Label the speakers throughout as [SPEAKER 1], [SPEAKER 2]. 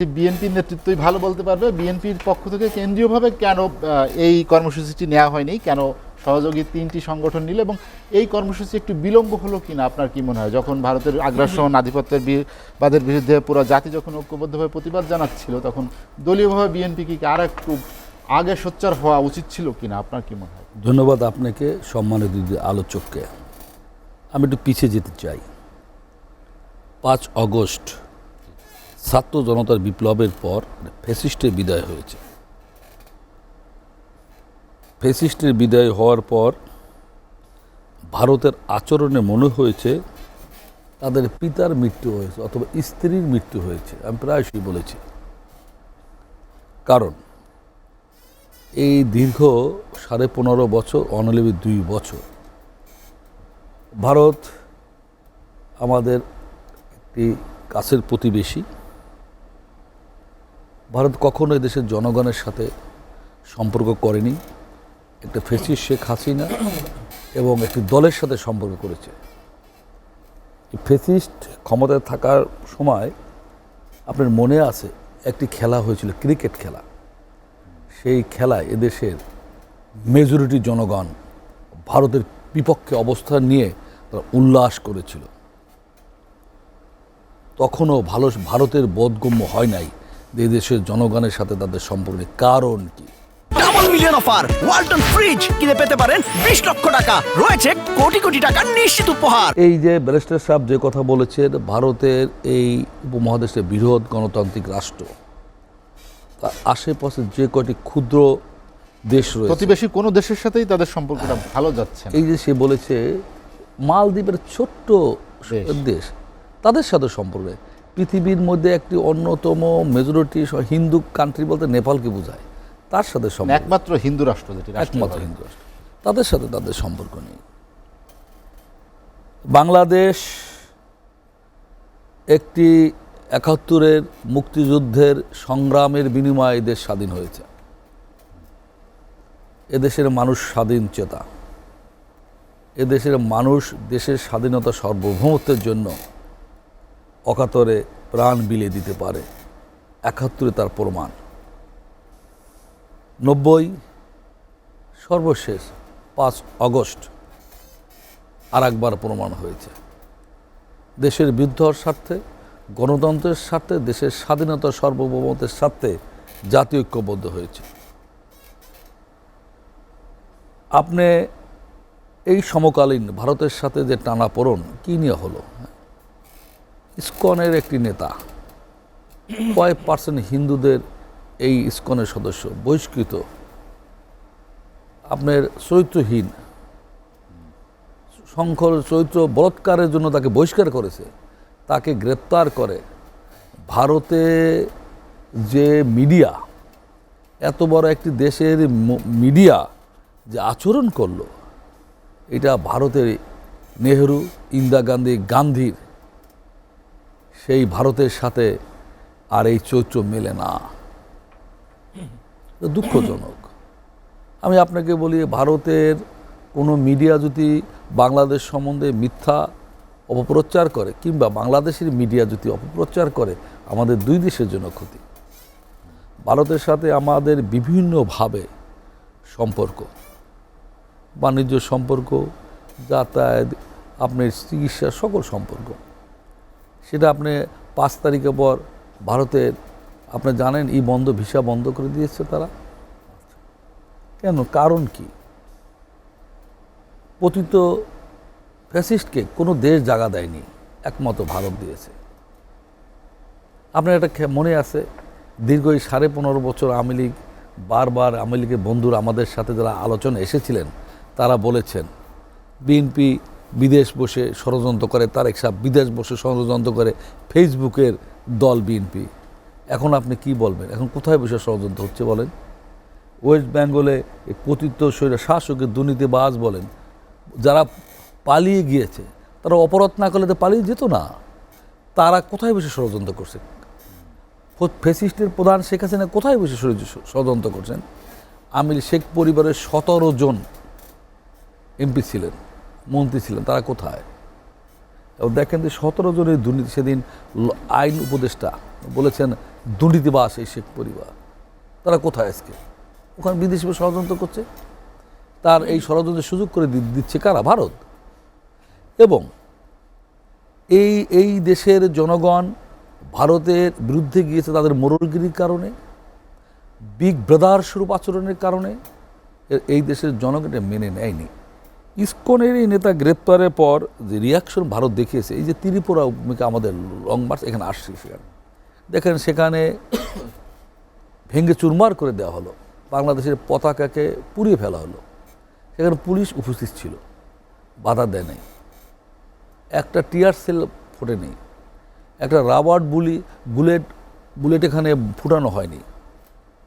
[SPEAKER 1] বিএনপির নেতৃত্বই ভালো বলতে পারবে বিএনপির পক্ষ থেকে কেন্দ্রীয়ভাবে কেন এই কর্মসূচিটি নেওয়া হয়নি, কেন সহযোগী তিনটি সংগঠন নিল এবং এই কর্মসূচি একটু বিলম্ব হলো কিনা আপনার কি মনে হয়? যখন ভারতের আগ্রাসন আধিপত্যের বাদের বিরুদ্ধে পুরো জাতি যখন ঐক্যবদ্ধভাবে প্রতিবাদ জানাচ্ছিল তখন দলীয়ভাবে বিএনপি কি আর একটু আগে সোচ্চার হওয়া উচিত ছিল কিনা আপনার কি মনে হয়?
[SPEAKER 2] ধন্যবাদ আপনাকে, সম্মানিত আলোচককে। আমি একটু পিছিয়ে যেতে চাই। 5 আগস্ট ছাত্র জনতার বিপ্লবের পর ফ্যাসিস্টের বিদায় হয়েছে। ফ্যাসিস্টের বিদায় হওয়ার পর ভারতের আচরণে মনে হয়েছে তাদের পিতার মৃত্যু হয়েছে অথবা স্ত্রীর মৃত্যু হয়েছে। আমি প্রায়শই বলেছি, কারণ এই দীর্ঘ 15.5 বছর, অনলিভি 2 বছর ভারত আমাদের একটি কাছের প্রতিবেশী। ভারত কখনো দেশের জনগণের সাথে সম্পর্ক করেনি। একটা ফ্যাসিস্ট শেখ হাসিনা এবং একটি দলের সাথে সম্পর্ক করেছে। ফ্যাসিস্ট ক্ষমতায় থাকার সময় আপনার মনে আছে একটি খেলা হয়েছিল, ক্রিকেট খেলা। সেই খেলায় এদেশের মেজরিটি জনগণ ভারতের বিপক্ষে অবস্থান নিয়ে তারা উল্লাস করেছিল। তখনও ভারতের বোধগম্য হয় নাই যে দেশের জনগণের সাথে তাদের সম্পর্কে। কারণ কি?
[SPEAKER 3] Double million offer Walton fridge কিনে পেতে পারেন 20 লক্ষ টাকা, রয়েছে কোটি কোটি টাকার নিশ্চিত উপহার।
[SPEAKER 2] এই যে ব্যারিস্টার সাহেব যে কথা বলেছেন, ভারতের এই উপমহাদেশের বৃহৎ গণতান্ত্রিক রাষ্ট্র, তার আশেপাশে যে কয়টি ক্ষুদ্র দেশ রয়েছে,
[SPEAKER 1] প্রতিবেশী কোনো দেশের সাথেই তাদের সম্পর্কটা ভালো যাচ্ছে না।
[SPEAKER 2] এই যে সে বলেছে মালদ্বীপের ছোট্ট দেশ, তাদের সাথে সম্পর্কে পৃথিবীর মধ্যে একটি অন্যতম মেজরিটি হিন্দু কান্ট্রি বলতে নেপালকে বোঝায়, তার সাথে সম্পর্ক,
[SPEAKER 1] একমাত্র হিন্দু রাষ্ট্র যেটি
[SPEAKER 2] একমাত্র হিন্দু রাষ্ট্র, তাদের সাথে তাদের সম্পর্ক নেই। বাংলাদেশ একটি 71-এর মুক্তিযুদ্ধের সংগ্রামের বিনিময়ে দেশ স্বাধীন হয়েছে। এদেশের মানুষ স্বাধীন চেতা। এদেশের মানুষ দেশের স্বাধীনতা সার্বভৌমত্বের জন্য অকাতরে প্রাণ বিলিয়ে দিতে পারে। 71-এ তার প্রমাণ। 90 সর্বশেষ 5 আগস্ট আর একবার প্রমাণ হয়েছে। দেশের বিরুদ্ধের স্বার্থে, গণতন্ত্রের স্বার্থে, দেশের স্বাধীনতা সার্বভৌমত্বের স্বার্থে জাতীয় ঐক্যবদ্ধ হয়েছে। আপনি এই সমকালীন ভারতের সাথে যে টানাপোড়েন কী নিয়ে হলো? ইসকনের একটি নেতা কয়েক পার্সেন্ট হিন্দুদের এই ইসকনের সদস্য বহিষ্কৃত, আপনার চরিত্রহীন, সংখ্যর চরিত্র বলৎকারের জন্য তাকে বহিষ্কার করেছে, তাকে গ্রেপ্তার করে। ভারতে যে মিডিয়া, এত বড় একটি দেশের মিডিয়া যে আচরণ করলো, এটা ভারতের নেহেরু, ইন্দিরা গান্ধী, গান্ধীর সেই ভারতের সাথে আর এই চরিত্র মেলে না। দুঃখজনক। আমি আপনাকে বলি, ভারতের কোনো মিডিয়া যদি বাংলাদেশ সম্বন্ধে মিথ্যা অপপ্রচার করে, কিংবা বাংলাদেশের মিডিয়া যদি অপপ্রচার করে, আমাদের 2 দেশের জন্য ক্ষতি। ভারতের সাথে আমাদের বিভিন্নভাবে সম্পর্ক, বাণিজ্য সম্পর্ক, যাতায়াত, আপনার চিকিৎসা, সকল সম্পর্ক। সেটা আপনি 5 তারিখের পর ভারতের, আপনি জানেন, ভিসা বন্ধ করে দিয়েছে তারা। কেন? কারণ কি? পতিত ফ্যাসিস্টকে কোনো দেশ জায়গা দেয়নি, একমাত্র ভারত দিয়েছে। আপনার একটা মনে আছে, দীর্ঘ 15.5 বছর আওয়ামী লীগ, বারবার আওয়ামী লীগের বন্ধুরা আমাদের সাথে যারা আলোচনা এসেছিলেন, তারা বলেছেন বিএনপি বিদেশ বসে ষড়যন্ত্র করে, তারেক সাহেব বিদেশ বসে ষড়যন্ত্র করে, ফেসবুকের দল বিএনপি। এখন আপনি কি বলবেন? এখন কোথায় বসে ষড়যন্ত্র হচ্ছে বলেন? ওয়েস্ট বেঙ্গলে পতিত শাসকের দুর্নীতিবাজ বলেন, যারা পালিয়ে গিয়েছে, তারা অপরাধ না করলে তো পালিয়ে যেত না। তারা কোথায় বসে ষড়যন্ত্র করছে? ফ্যাসিস্টের প্রধান শেখ হাসিনা কোথায় বসে ষড়যন্ত্র করছেন? শেখ পরিবারের 17 জন এমপি ছিলেন, মন্ত্রী ছিলেন, তারা কোথায়? এবং দেখেন যে 17 জনের দুর্নীতি। সেদিন আইন উপদেষ্টা বলেছেন দুর্নীতিবাস এই শেখ পরিবার, তারা কোথায় আজকে? ওখানে বিদেশি ষড়যন্ত্র করছে, তার এই ষড়যন্ত্রের সুযোগ করে দিচ্ছে কারা? ভারত। এবং এই দেশের জনগণ ভারতের বিরুদ্ধে গিয়েছে তাদের মোরলগিরির কারণে, বিগ ব্রাদার স্বরূপ আচরণের কারণে। এই দেশের জনগণ এটা মেনে নেয়নি। ইসকনের এই নেতা গ্রেপ্তারের পর যে রিয়াকশন ভারত দেখিয়েছে, এই যে ত্রিপুরা আমাদের লং মার্চ এখানে আসছে, সেখানে দেখেন সেখানে ভেঙে চুরমার করে দেওয়া হলো, বাংলাদেশের পতাকাকে পুড়িয়ে ফেলা হলো। সেখানে পুলিশ উপস্থিত ছিল, বাধা দেয় নাই, একটা টিয়ার সেল ফোটে নেই, একটা রাবার বুলেট এখানে ফুটানো হয়নি।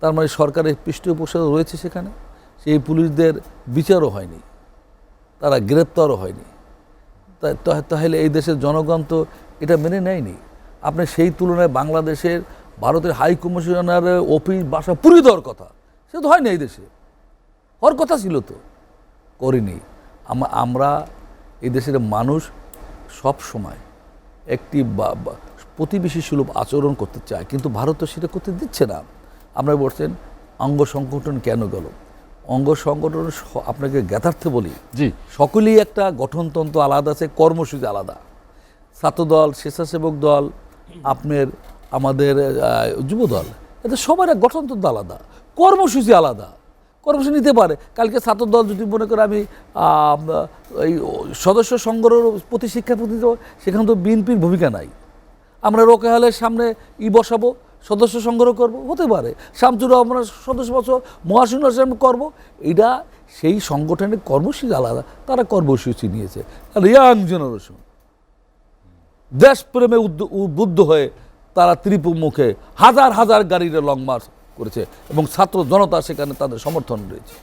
[SPEAKER 2] তার মানে সরকারের পৃষ্ঠপোষক রয়েছে সেখানে, সেই পুলিশদের বিচারও হয়নি, তারা গ্রেপ্তারও হয়নি। তাহলে এই দেশের জনগণ তো এটা মেনে নেয়নি। আপনি সেই তুলনায় বাংলাদেশের ভারতের হাই কমিশনারের অফিস বাসা পুড়িয়ে দেওয়ার কথা, সে তো হয়নি। এই দেশে হওয়ার কথা ছিল, তো করিনি। আমরা এই দেশের মানুষ সব সময় একটি প্রতিবেশী সুলভ আচরণ করতে চায়, কিন্তু ভারত তো সেটা করতে দিচ্ছে না। আপনারা বলছেন অঙ্গ সংগঠন কেন গেল? অঙ্গ সংগঠন আপনাকে জ্ঞাতার্থে বলি,
[SPEAKER 1] জি,
[SPEAKER 2] সকলেই একটা গঠনতন্ত্র আলাদা আছে, কর্মসূচি আলাদা। ছাত্রদল, স্বেচ্ছাসেবক দল, আপনার আমাদের যুবদল, এদের সবার এক গঠনতন্ত্র আলাদা, কর্মসূচি আলাদা। কর্মসূচি নিতে পারে। কালকে ছাত্রদল যদি মনে করে আমি এই সদস্য সংগ্রহের প্রতি শিক্ষা প্রতি, সেখানে তো বিএনপির ভূমিকা নাই। আমরা রোকেহালের সামনে বসাবো, সদস্য সংগ্রহ করব, হতে পারে। শামচুর আমরা সদস্য বছর মহাশূন্য সামনে করবো, এটা সেই সংগঠনের কর্মসূচি আলাদা, তারা কর্মসূচি নিয়েছে। আর ইয়াং জেনারেশন দেশপ্রেমে উদ্বুদ্ধ হয়ে তারা ত্রিপুমুখে হাজার হাজার গাড়ির লং মার্চ করেছে এবং ছাত্র জনতা সেখানে তাদের সমর্থন রয়েছে।